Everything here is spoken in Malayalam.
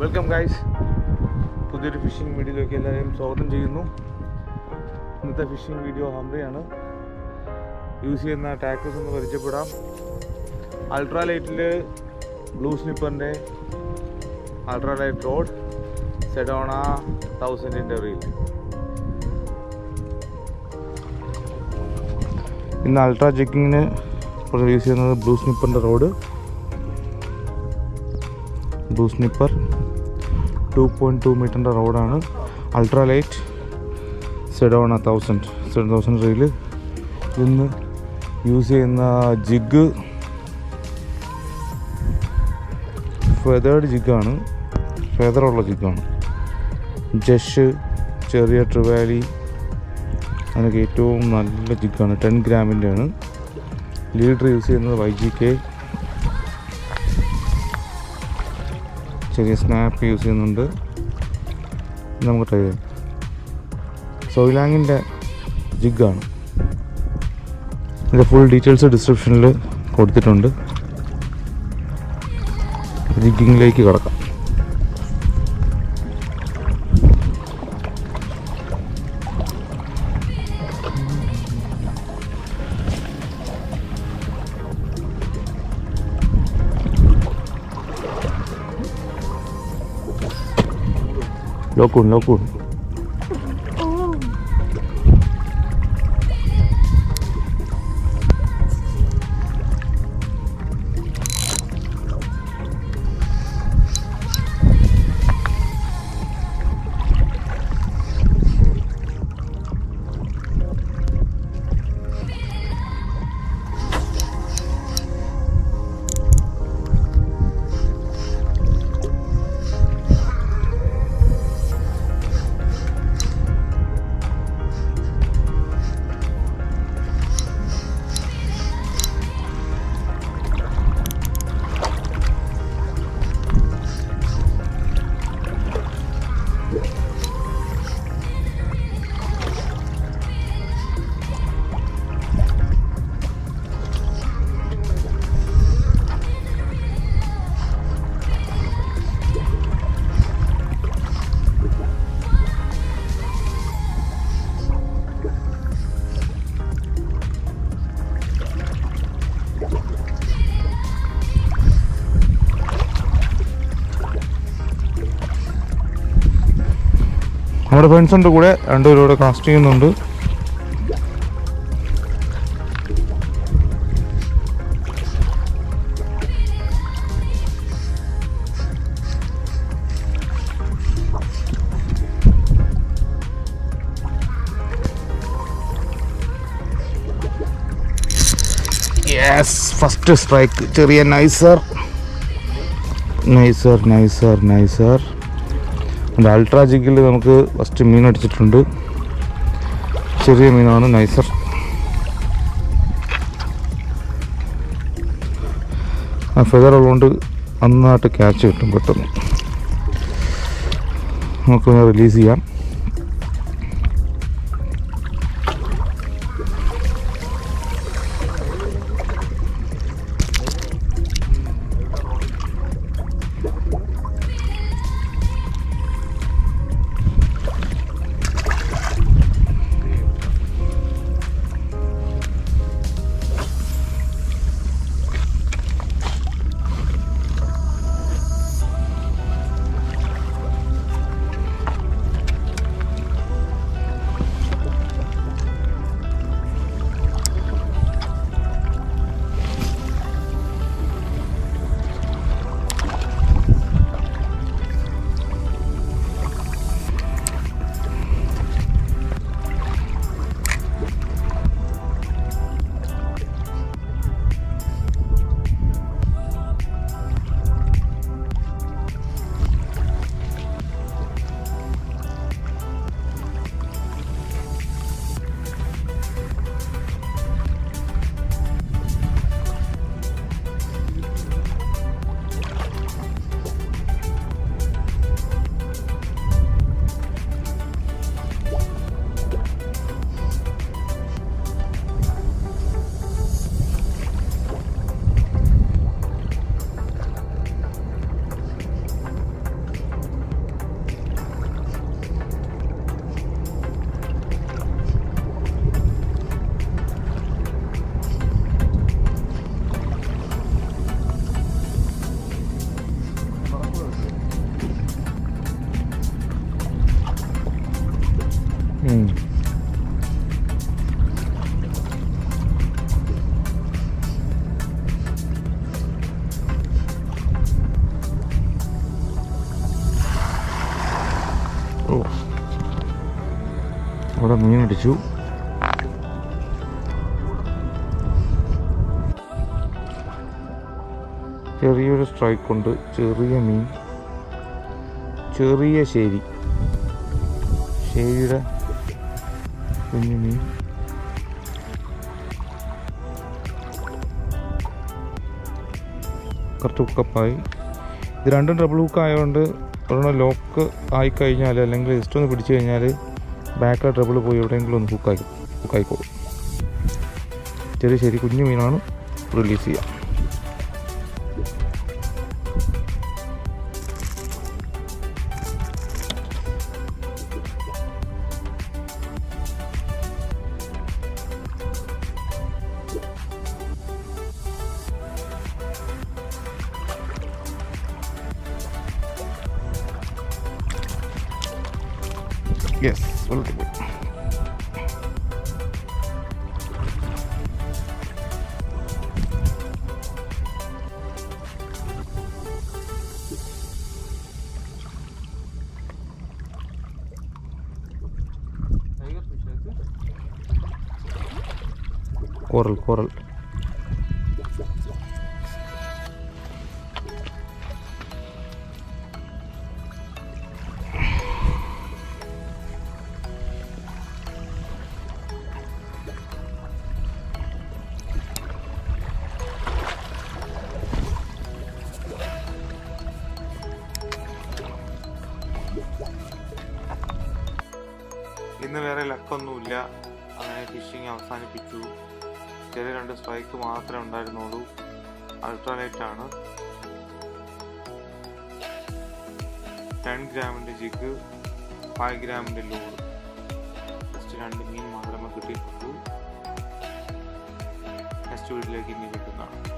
വെൽക്കം ഗൈസ്, പുതിയൊരു ഫിഷിംഗ് വീഡിയോയിലേക്ക് എല്ലാവരെയും സ്വാഗതം ചെയ്യുന്നു. ഇന്നത്തെ ഫിഷിംഗ് വീഡിയോ ഹംറയാണ്. യൂസ് ചെയ്യുന്ന ടാക്ടേഴ്സ് ഒന്ന് പരിചയപ്പെടാം. അൾട്രാലൈറ്റിൽ ബ്ലൂ സ്നിപ്പറിൻ്റെ അൾട്രാലൈറ്റ് റോഡ്, സെഡോണ 1000ൻ്റെ റീൽ. ഇന്ന് അൾട്രാ ജിഗിങ്ങിന് യൂസ് ചെയ്യുന്നത് ബ്ലൂ സ്നിപ്പറിൻ്റെ റോഡ്, ബ്ലൂ സ്നിപ്പർ 2.2 മീറ്ററിൻ്റെ റോഡാണ്. Ultralight Sedona 1000 reel. ഇന്ന് യൂസ് ചെയ്യുന്ന ജിഗ് ഫെതേർഡ് ജിഗാണ്, ഫെതറുള്ള ജിഗാണ്. ജഷ്, ചെറിയ ട്രിവാലി, അതിനൊക്കെ ഏറ്റവും നല്ല ജിഗാണ്. 10 ഗ്രാമിൻ്റെ ആണ്. ലീഡർ യൂസ് ചെയ്യുന്നത് YGK. ചെറിയ സ്നാപ്പ് യൂസ് ചെയ്യുന്നുണ്ട്. നമുക്ക് ട്രൈ ചെയ്യാം. സോയിലാങ്ങിൻ്റെ ജിഗാണ്. ഇതിൻ്റെ ഫുൾ ഡീറ്റെയിൽസ് ഡിസ്ക്രിപ്ഷനിൽ കൊടുത്തിട്ടുണ്ട്. ജിഗിങ്ങിലേക്ക് കിടക്കാം. ലോക്കൂൺ നമ്മുടെ ഫ്രണ്ട്സിൻ്റെ കൂടെ രണ്ടുപേരും കൂടെ കാസ്റ്റ് ചെയ്യുന്നുണ്ട്. Yes, first strike. ചെറിയ നൈസർ. അൾട്രാ ജിഗിൽ നമുക്ക് ഫസ്റ്റ് മീൻ അടിച്ചിട്ടുണ്ട്. ചെറിയ മീനാണ്, നൈസർ. ആ ഫെദർ ഉള്ളതുകൊണ്ട് നന്നായിട്ട് ക്യാച്ച് കിട്ടും പെട്ടെന്ന്. നമുക്കൊന്ന് റിലീസ് ചെയ്യാം. ഇവിടെ മീൻ അടിച്ചു. ചെറിയൊരു സ്ട്രൈക്കുണ്ട്, ചെറിയ മീൻ, ചെറിയ ശേരിയുടെ കുഞ്ഞു മീൻ. കറക്റ്റ് ഹുക്കപ്പായി. ഇത് രണ്ടും ഡബിൾ ഹുക്ക് ആയതുകൊണ്ട് ഒരെണ്ണം ലോക്ക് ആയിക്കഴിഞ്ഞാൽ, അല്ലെങ്കിൽ ജസ്റ്റ് ഒന്ന് പിടിച്ചു കഴിഞ്ഞാൽ ബാക്കിലെ ഡബിൾ പോയി എവിടെയെങ്കിലും ഒന്ന് ഹുക്കായിക്കോളും. ചെറിയ കുഞ്ഞു മീനാണ്, റിലീസ് ചെയ്യുക. യെസ്, വെള്ളത്തിൽ പോയി. കോറൽ ഇന്ന് വേറെ ലക്കൊന്നുമില്ല. അങ്ങനെ ഫിഷിങ് അവസാനിപ്പിച്ചു. ചെറിയ 2 സ്ട്രൈക്ക് മാത്രമേ ഉണ്ടായിരുന്നുള്ളൂ. അൾട്രാലൈറ്റ് ആണ്. 10 ഗ്രാമിൻ്റെ ജിഗ്, 5 ഗ്രാമിൻ്റെ ലൂർ. ജസ്റ്റ് 2 മീൻ മാത്രമേ കിട്ടിയിട്ടുള്ളൂ. നെക്സ്റ്റ് വീഡിയോയിലേക്ക് ഇനി കിട്ടുന്നതാണ്.